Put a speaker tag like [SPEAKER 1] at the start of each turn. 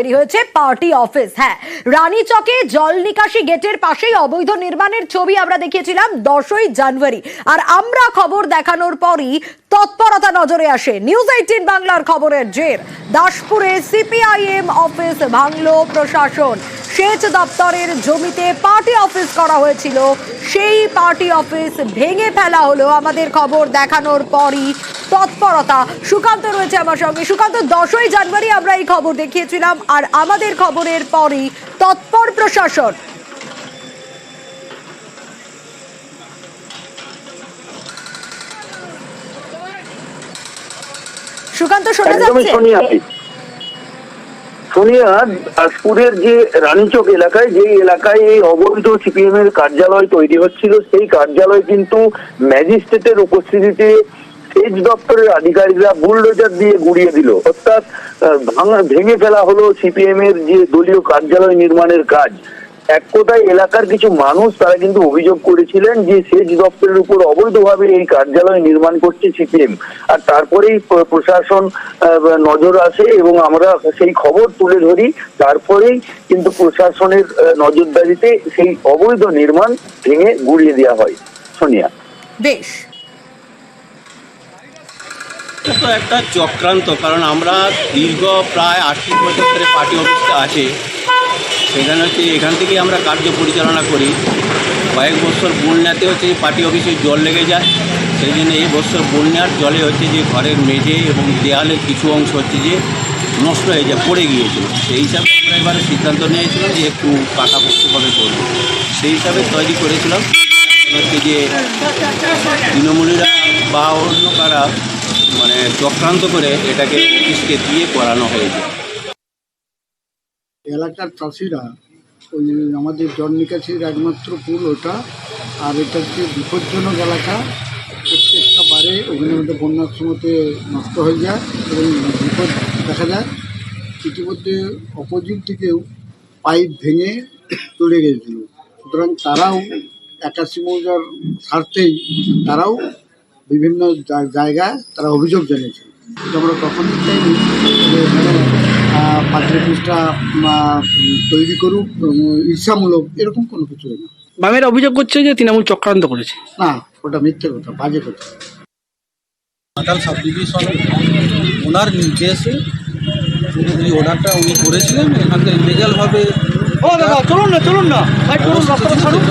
[SPEAKER 1] তৈরি হয়েছে party office. হ্যাঁ, রানীচকে জল নিকাশি গেটের পাশেই অবৈধ নির্মাণের ছবি আমরা দেখিয়েছিলাম 10ই জানুয়ারি। আর আমরা খবর দেখানোর পরই তৎপরতা নজরে আসে। নিউজ 18 বাংলার খবরের জের। দাসপুরে সিপিআইএম অফিস ভাঙলো প্রশাসন। সেচ দপ্তরের জমিতে পার্টি অফিস করা হয়েছিল, সেই পার্টি অফিস ভেঙে ফেলা হলো। আমাদের খবর দেখানোর পরই তৎপরতা। সুকান্ত রয়েছে আমার সঙ্গে। সুকান্ত, 10ই জানুয়ারি আমরা এই খবর দেখিয়েছিলাম, আর আমাদের খবরের পরই তৎপর প্রশাসন। সুকান্ত, শোনা যাচ্ছে?
[SPEAKER 2] সোনিয়া, দাসপুরের যে রানীচক এলাকায়, যে এলাকায় এই অবৈধ সিপিএম এর কার্যালয় তৈরি হচ্ছিল, সেই কার্যালয় কিন্তু ম্যাজিস্ট্রেটের উপস্থিতিতে সেচ দপ্তরের আধিকারিকরা বুলডোজার দিয়ে গুড়িয়ে দিল। অর্থাৎ ভেঙে ফেলা হলো সিপিএম এর যে দলীয় কার্যালয় নির্মাণের কাজ। এক কথায় এলাকার কিছু মানুষ তারা কিন্তু অভিযোগ করেছিলেন যে সেচ দপ্তরের উপর অবৈধভাবে এই কার্যালয় নির্মাণ করছে সিপিএম। আর তারপরেই প্রশাসন নজর আসে এবং আমরা সেই খবর তুলে ধরি। তারপরেই কিন্তু প্রশাসনের নজরদারিতে সেই অবৈধ নির্মাণ ভেঙে গুড়িয়ে দেওয়া হয়। সোনিয়া,
[SPEAKER 1] বেশ,
[SPEAKER 3] তো একটা চক্রান্ত, কারণ আমরা দীর্ঘ প্রায় 38 বছর ধরে পার্টি অফিসটা আছে, সেখানে হচ্ছে এখান থেকেই আমরা কার্য পরিচালনা করি। কয়েক বছর বন্যাতে হচ্ছে পার্টি অফিসে জল লেগে যায়, সেই জন্য এই বছর বন্যার জলে হচ্ছে যে ঘরের মেঝে এবং দেয়ালের কিছু অংশ হচ্ছে যে নষ্ট হয়ে যায়, পড়ে গিয়েছিল। সেই হিসাবে আমরা এবারে সিদ্ধান্ত নিয়েছিলাম যে একটু পাকাপোক্তভাবে করব। সেই হিসাবে তৈরি করেছিলাম হচ্ছে যে তৃণমূলীরা বা অন্য কারা মানে চক্রান্ত করে এটাকে অফিসকে দিয়ে করানো হয়েছে।
[SPEAKER 4] এলাকার চাষিরা ওই আমাদের জল নিকাশির একমাত্র পুল ওটা, আর এটা হচ্ছে বিপজ্জনক এলাকা। প্রত্যেকটা বারে ওখানে মধ্যে বন্যার সময়তে নষ্ট হয়ে যায় এবং বিপদ দেখা যায়। ইতিমধ্যে অপোজিট দিকেও পাইপ ভেঙে চলে গিয়েছিল, সুতরাং তারাও 81 মৌজার স্বার্থেই তারাও বিভিন্ন জায়গায় তারা অভিযোগ জানিয়েছে। আমরা তখনই চাইনি যে এখানে পার্টি অফিসটা তৈরি করুক, ঈর্ষামূলক এরকম কোনো কিছু না।
[SPEAKER 5] বামের অভিযোগ করছে যে তৃণমূল চক্রান্ত করেছে।
[SPEAKER 4] না, ওটা মিথ্যে কথা, বাজে কথা।
[SPEAKER 6] ঘাটাল সাব ডিভিশন ওনার নির্দেশে এই অর্ডারটা উনি করেছিলেন। এখান থেকে ইলিগালভাবে
[SPEAKER 5] চলুন না ভাই, চলুন রাস্তাটা ছাড়ুন।